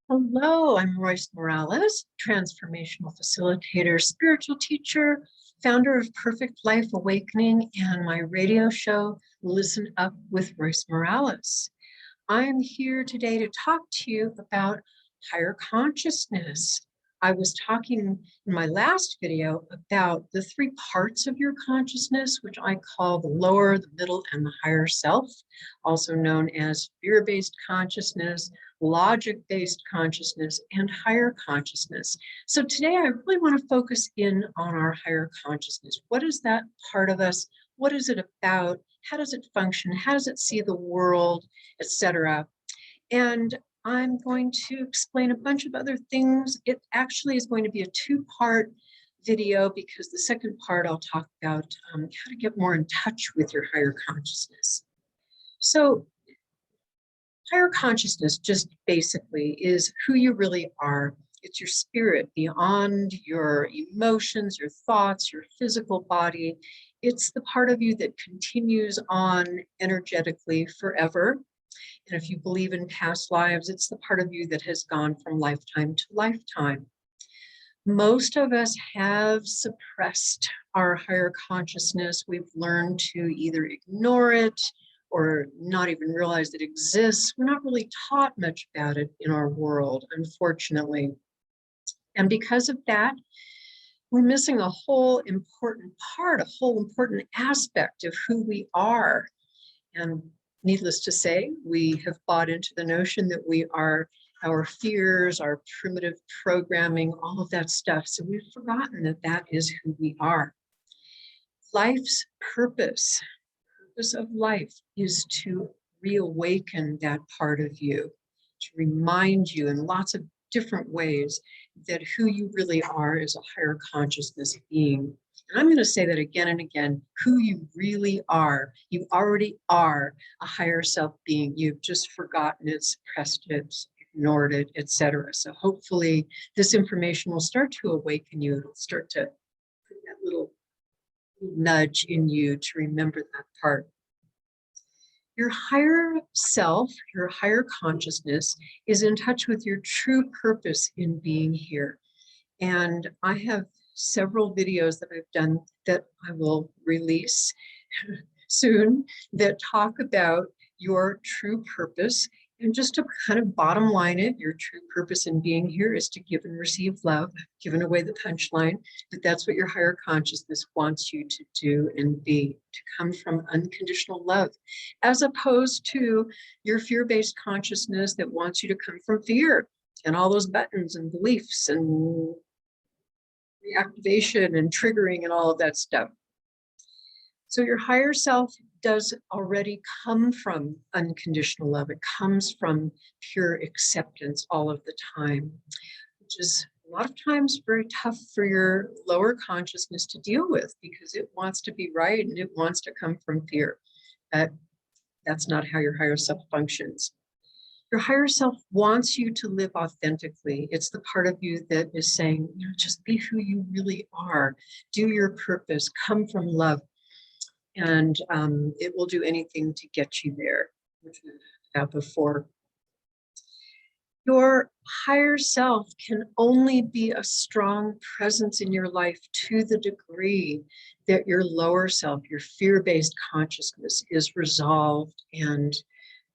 Hello, I'm Royce Morales, transformational facilitator, spiritual teacher, founder of Perfect Life Awakening, and my radio show, Listen Up with Royce Morales. I am here today to talk to you about higher consciousness. I was talking in my last video about the three parts of your consciousness, which I call the lower, the middle, and the higher self, also known as fear-based consciousness, logic-based consciousness, and higher consciousness. So today I really want to focus in on our higher consciousness. What is that part of us? What is it about? How does it function? How does it see the world, etc.? And I'm going to explain a bunch of other things. It actually is going to be a two-part video because the second part I'll talk about how to get more in touch with your higher consciousness. So higher consciousness just basically is who you really are. It's your spirit beyond your emotions, your thoughts, your physical body. It's the part of you that continues on energetically forever. And if you believe in past lives, it's the part of you that has gone from lifetime to lifetime. Most of us have suppressed our higher consciousness. We've learned to either ignore it or not even realize it exists. We're not really taught much about it in our world, unfortunately. And because of that, we're missing a whole important part, a whole important aspect of who we are. And needless to say, we have bought into the notion that we are our fears, our primitive programming, all of that stuff. So we've forgotten that that is who we are. Life's purpose of life is to reawaken that part of you, to remind you in lots of different ways that who you really are is a higher consciousness being. And I'm going to say that again and again, who you really are. You already are a higher self being. You've just forgotten it, suppressed it, ignored it, etc. So hopefully this information will start to awaken you. It'll start to put that little nudge in you to remember that part. Your higher self, your higher consciousness is in touch with your true purpose in being here. And I have several videos that I've done that I will release soon that talk about your true purpose. And just to kind of bottom line it, your true purpose in being here is to give and receive love, giving away the punchline, but that's what your higher consciousness wants you to do and be, to come from unconditional love, as opposed to your fear-based consciousness that wants you to come from fear and all those buttons and beliefs and reactivation and triggering and all of that stuff. So your higher self does already come from unconditional love. It comes from pure acceptance all of the time, which is a lot of times very tough for your lower consciousness to deal with because it wants to be right and it wants to come from fear. But that's not how your higher self functions. Your higher self wants you to live authentically. It's the part of you that is saying, you know, just be who you really are. Do your purpose. Come from love. And it will do anything to get you there, which we've had before. Your higher self can only be a strong presence in your life to the degree that your lower self, your fear-based consciousness, is resolved and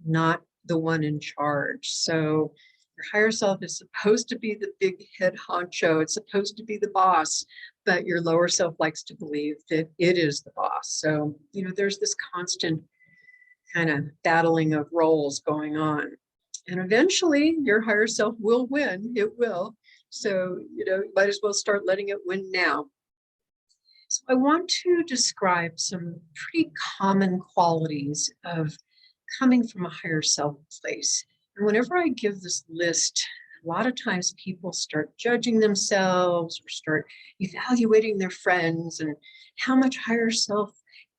not the one in charge. So your higher self is supposed to be the big head honcho. It's supposed to be the boss, but your lower self likes to believe that it is the boss. So, you know, there's this constant kind of battling of roles going on. And eventually your higher self will win. It will. So, you know, you might as well start letting it win now. So I want to describe some pretty common qualities of coming from a higher self place. And whenever I give this list, a lot of times people start judging themselves or start evaluating their friends and how much higher self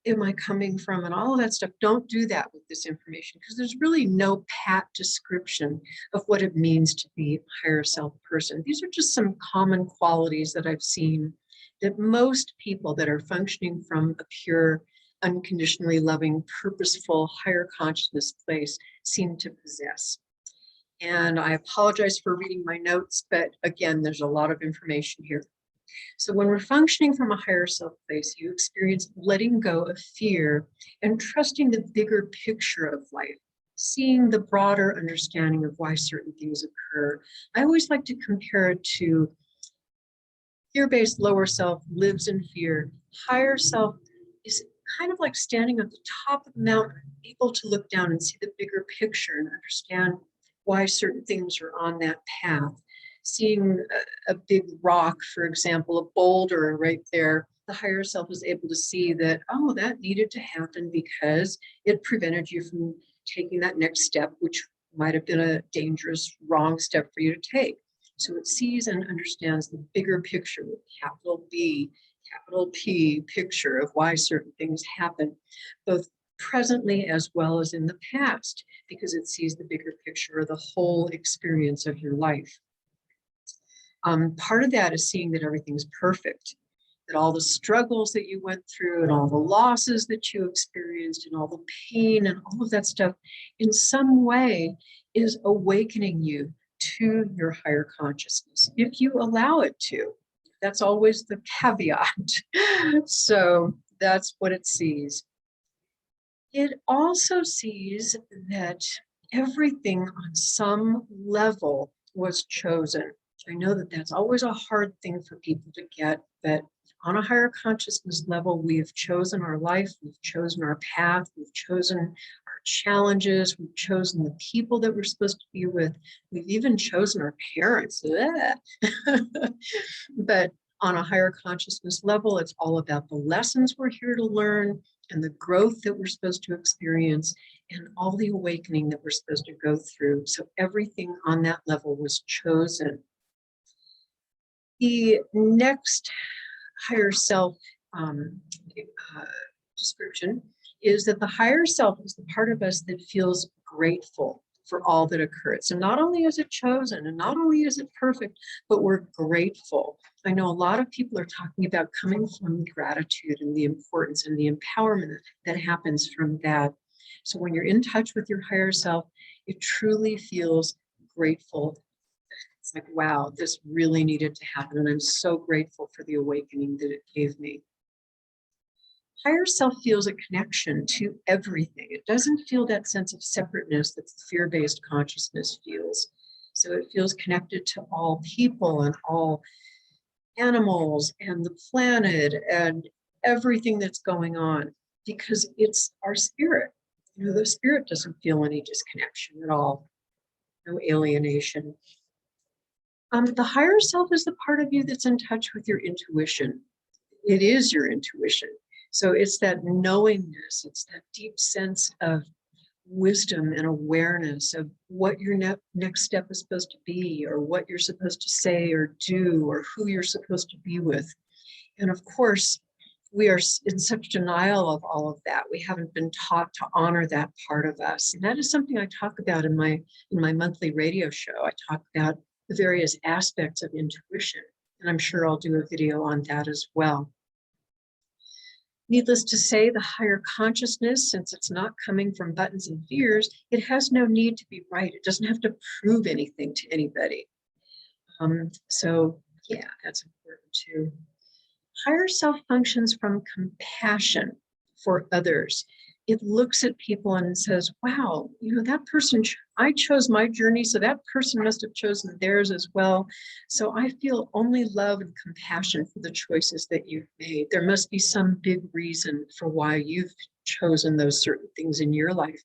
am I coming from and all of that stuff. Don't do that with this information because there's really no pat description of what it means to be a higher self person. These are just some common qualities that I've seen that most people that are functioning from a pure, unconditionally loving, purposeful, higher consciousness place seem to possess. And I apologize for reading my notes, but again, there's a lot of information here. So when we're functioning from a higher self place, you experience letting go of fear and trusting the bigger picture of life, seeing the broader understanding of why certain things occur. I always like to compare it to fear-based lower self lives in fear. Higher self is kind of like standing at the top of the mountain, able to look down and see the bigger picture and understand why certain things are on that path. Seeing a big rock, for example, a boulder right there, the higher self is able to see that, oh, that needed to happen because it prevented you from taking that next step, which might have been a dangerous, wrong step for you to take. So it sees and understands the bigger picture with capital B, capital P picture of why certain things happen, both presently as well as in the past, because it sees the bigger picture of the whole experience of your life. Part of that is seeing that everything's perfect, that all the struggles that you went through and all the losses that you experienced and all the pain and all of that stuff in some way is awakening you to your higher consciousness, if you allow it to. That's always the caveat. So that's what it sees. It also sees that everything on some level was chosen. I know that that's always a hard thing for people to get, but on a higher consciousness level, we have chosen our life, we've chosen our path, we've chosen our challenges, we've chosen the people that we're supposed to be with, we've even chosen our parents. But on a higher consciousness level, it's all about the lessons we're here to learn and the growth that we're supposed to experience and all the awakening that we're supposed to go through. So everything on that level was chosen. The next higher self description is that the higher self is the part of us that feels grateful for all that occurred. So not only is it chosen and not only is it perfect, but we're grateful. I know a lot of people are talking about coming from gratitude and the importance and the empowerment that happens from that. So when you're in touch with your higher self, it truly feels grateful. It's like, wow, this really needed to happen. And I'm so grateful for the awakening that it gave me. Higher self feels a connection to everything. It doesn't feel that sense of separateness that fear-based consciousness feels. So it feels connected to all people and all animals and the planet and everything that's going on, because it's our spirit. You know, the spirit doesn't feel any disconnection at all, no alienation. The higher self is the part of you that's in touch with your intuition. It is your intuition. So it's that knowingness, it's that deep sense of wisdom and awareness of what your next step is supposed to be, or what you're supposed to say or do, or who you're supposed to be with. And of course, we are in such denial of all of that. We haven't been taught to honor that part of us. And that is something I talk about in my monthly radio show. I talk about the various aspects of intuition, and I'm sure I'll do a video on that as well. Needless to say, the higher consciousness, since it's not coming from buttons and fears, it has no need to be right. It doesn't have to prove anything to anybody. So yeah, that's important too. Higher self functions from compassion for others. It looks at people and says, wow, you know, that person, I chose my journey, so that person must have chosen theirs as well. So I feel only love and compassion for the choices that you've made. There must be some big reason for why you've chosen those certain things in your life.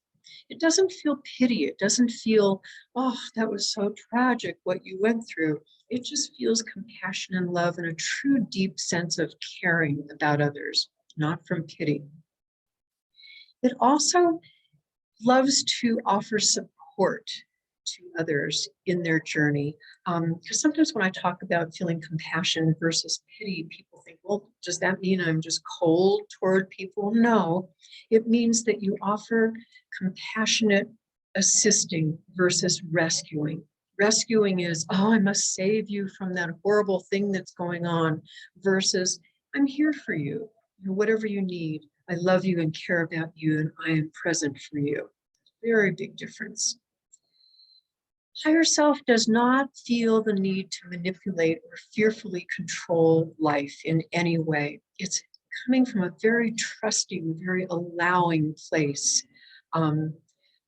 It doesn't feel pity. It doesn't feel, oh, that was so tragic what you went through. It just feels compassion and love and a true deep sense of caring about others, not from pity. It also loves to offer support to others in their journey. Because sometimes when I talk about feeling compassion versus pity, people think, well, does that mean I'm just cold toward people? No, it means that you offer compassionate assisting versus rescuing. Rescuing is, oh, I must save you from that horrible thing that's going on, versus I'm here for you, whatever you need. I love you and care about you, and I am present for you. Very big difference. Higher self does not feel the need to manipulate or fearfully control life in any way. It's coming from a very trusting, very allowing place. Um,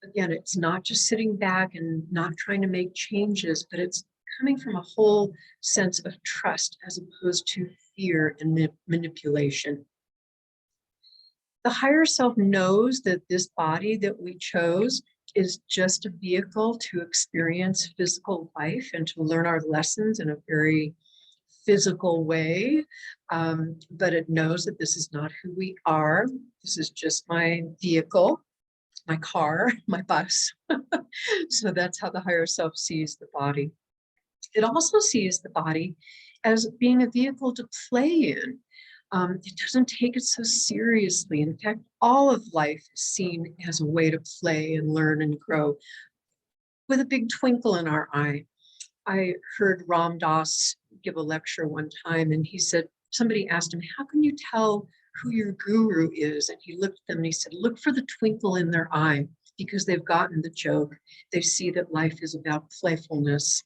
Again, it's not just sitting back and not trying to make changes, but it's coming from a whole sense of trust as opposed to fear and manipulation. The higher self knows that this body that we chose is just a vehicle to experience physical life and to learn our lessons in a very physical way. But it knows that this is not who we are. This is just my vehicle, my car, my bus. So that's how the higher self sees the body. It also sees the body as being a vehicle to play in. It doesn't take it so seriously. In fact, all of life is seen as a way to play and learn and grow with a big twinkle in our eye. I heard Ram Dass give a lecture one time, and he said, somebody asked him, how can you tell who your guru is? And he looked at them and he said, look for the twinkle in their eye, because they've gotten the joke. They see that life is about playfulness.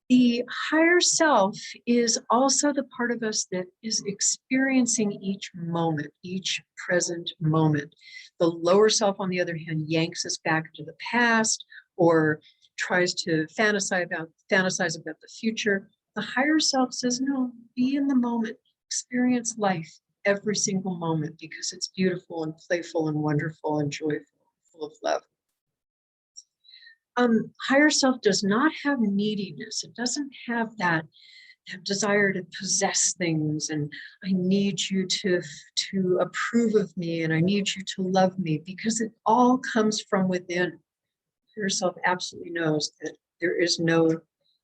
The higher self is also the part of us that is experiencing each moment, each present moment. The lower self, on the other hand, yanks us back to the past or tries to fantasize about the future. The higher self says, no, be in the moment, experience life every single moment, because it's beautiful and playful and wonderful and joyful, full of love. Higher self does not have neediness. It doesn't have that desire to possess things, and I need you to approve of me, and I need you to love me, because it all comes from within. Higher self absolutely knows that there is no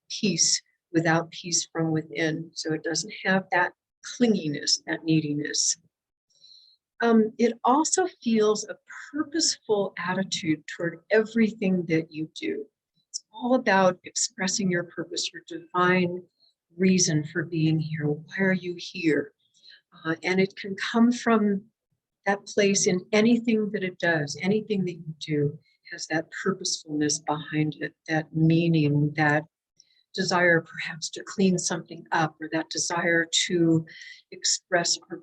peace without peace from within. So it doesn't have that clinginess, that neediness. It also feels a purposeful attitude toward everything that you do. It's all about expressing your purpose, your divine reason for being here. Why are you here? And it can come from that place in anything that it does. Anything that you do has that purposefulness behind it, that meaning, that desire perhaps to clean something up, or that desire to express our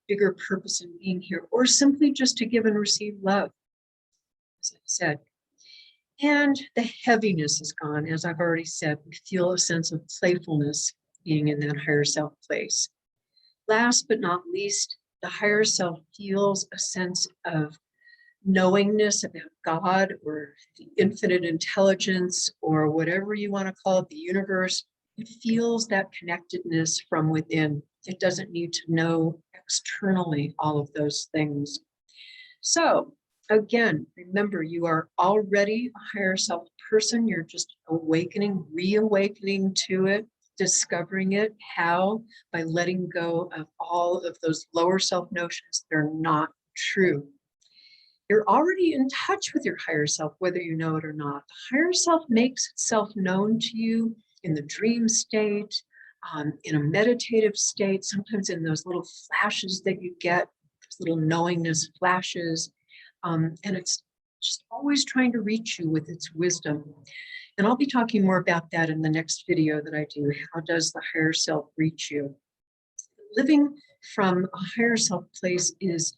bigger purpose in being here, or simply just to give and receive love, as I said. And the heaviness is gone. As I've already said, we feel a sense of playfulness being in that higher self place. Last but not least, the higher self feels a sense of knowingness about God, or the infinite intelligence, or whatever you want to call it, the universe. It feels that connectedness from within. It doesn't need to know externally all of those things. So again, remember, you are already a higher self person. You're just awakening, reawakening to it, discovering it. How? By letting go of all of those lower self notions. They're not true. You're already in touch with your higher self, whether you know it or not. The higher self makes itself known to you in the dream state, in a meditative state, sometimes in those little flashes that you get, those little knowingness flashes. And it's just always trying to reach you with its wisdom. And I'll be talking more about that in the next video that I do. How does the higher self reach you? Living from a higher self place is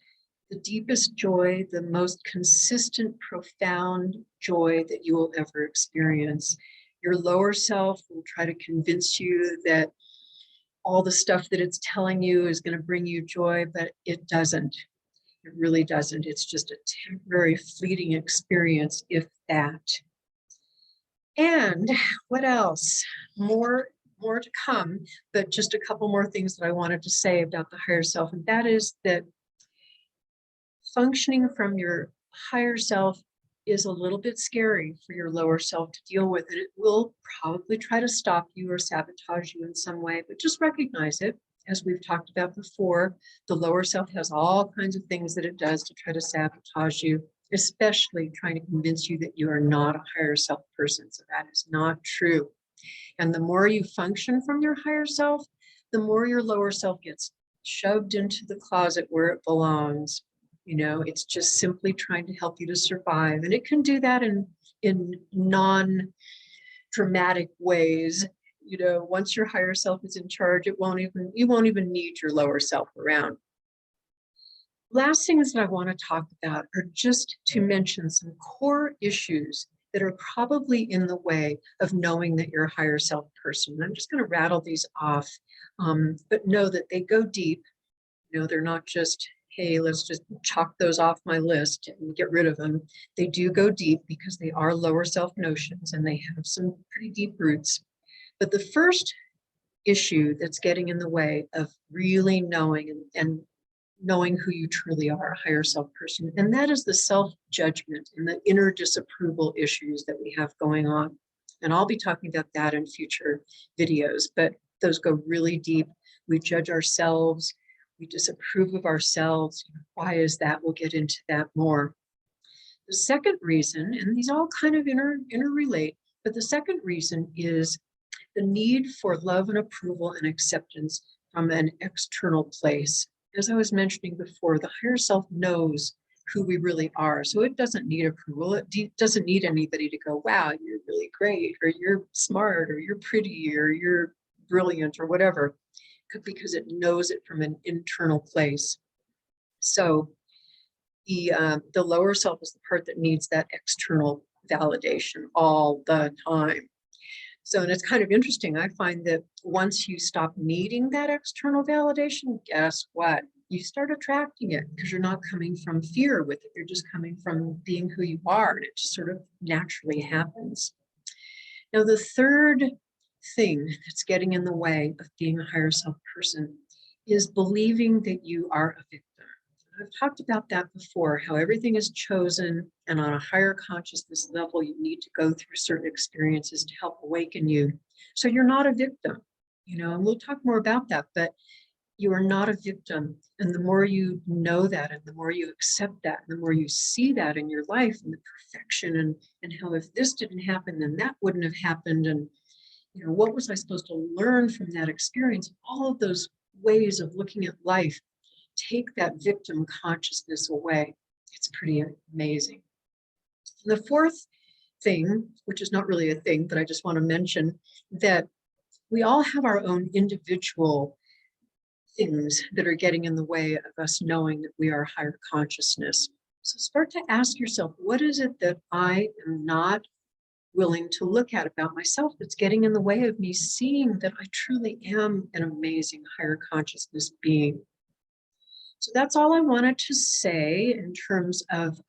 the deepest joy, the most consistent, profound joy that you will ever experience. Your lower self will try to convince you that all the stuff that it's telling you is going to bring you joy, but it doesn't. It really doesn't. It's just a temporary, fleeting experience, if that. And what else? More to come, but just a couple more things that I wanted to say about the higher self, and that is that functioning from your higher self is a little bit scary for your lower self to deal with. And it will probably try to stop you or sabotage you in some way, but just recognize it. As we've talked about before, the lower self has all kinds of things that it does to try to sabotage you, especially trying to convince you that you are not a higher self person. So that is not true. And the more you function from your higher self, the more your lower self gets shoved into the closet where it belongs. You know, it's just simply trying to help you to survive. And it can do that in in non-dramatic ways. You know, once your higher self is in charge, you won't even need your lower self around. Last things that I want to talk about are just to mention some core issues that are probably in the way of knowing that you're a higher self person. I'm just going to rattle these off, but know that they go deep. You know, they're not just, hey, let's just chalk those off my list and get rid of them. They do go deep because they are lower self notions and they have some pretty deep roots. But the first issue that's getting in the way of really knowing and knowing who you truly are, a higher self person, and that is the self-judgment and the inner disapproval issues that we have going on. And I'll be talking about that in future videos, but those go really deep. We judge ourselves, we disapprove of ourselves. Why is that? We'll get into that more. The second reason, and these all kind of interrelate, but the second reason is the need for love and approval and acceptance from an external place. As I was mentioning before, the higher self knows who we really are. So it doesn't need approval. It doesn't need anybody to go, wow, you're really great, or you're smart, or you're pretty, or you're brilliant, or whatever, because it knows it from an internal place. So the lower self is the part that needs that external validation all the time. So, and it's kind of interesting. I find that once you stop needing that external validation, guess what? You start attracting it because you're not coming from fear with it. You're just coming from being who you are, and it just sort of naturally happens. Now, the third thing that's getting in the way of being a higher self person is believing that you are a victim. I've talked about that before, how everything is chosen, and on a higher consciousness level, you need to go through certain experiences to help awaken you. So you're not a victim, you know, and we'll talk more about that, but you are not a victim. And the more you know that, and the more you accept that, and the more you see that in your life and the perfection and how if this didn't happen, then that wouldn't have happened. And, you know, what was I supposed to learn from that experience? All of those ways of looking at life take that victim consciousness away. It's pretty amazing. And the fourth thing, which is not really a thing, but I just want to mention that we all have our own individual things that are getting in the way of us knowing that we are higher consciousness. So start to ask yourself, what is it that I am not willing to look at about myself that's getting in the way of me seeing that I truly am an amazing higher consciousness being? So that's all I wanted to say in terms of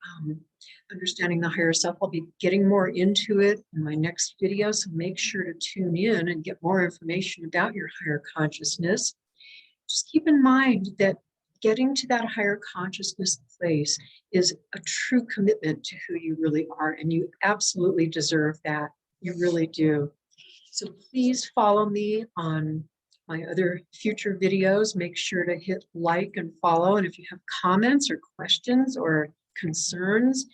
understanding the higher self. I'll be getting more into it in my next video, so make sure to tune in and get more information about your higher consciousness. Just keep in mind that getting to that higher consciousness place is a true commitment to who you really are, and you absolutely deserve that. You really do. So please follow me on my other future videos. Make sure to hit like and follow. And if you have comments or questions or concerns,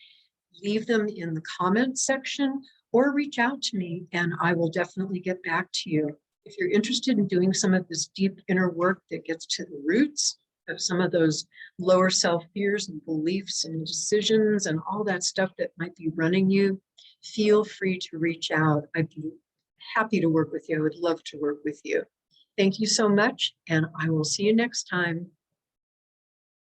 leave them in the comment section or reach out to me and I will definitely get back to you. If you're interested in doing some of this deep inner work that gets to the roots of some of those lower self fears and beliefs and decisions and all that stuff that might be running you, feel free to reach out. I'd be happy to work with you. I would love to work with you. Thank you so much, and I will see you next time.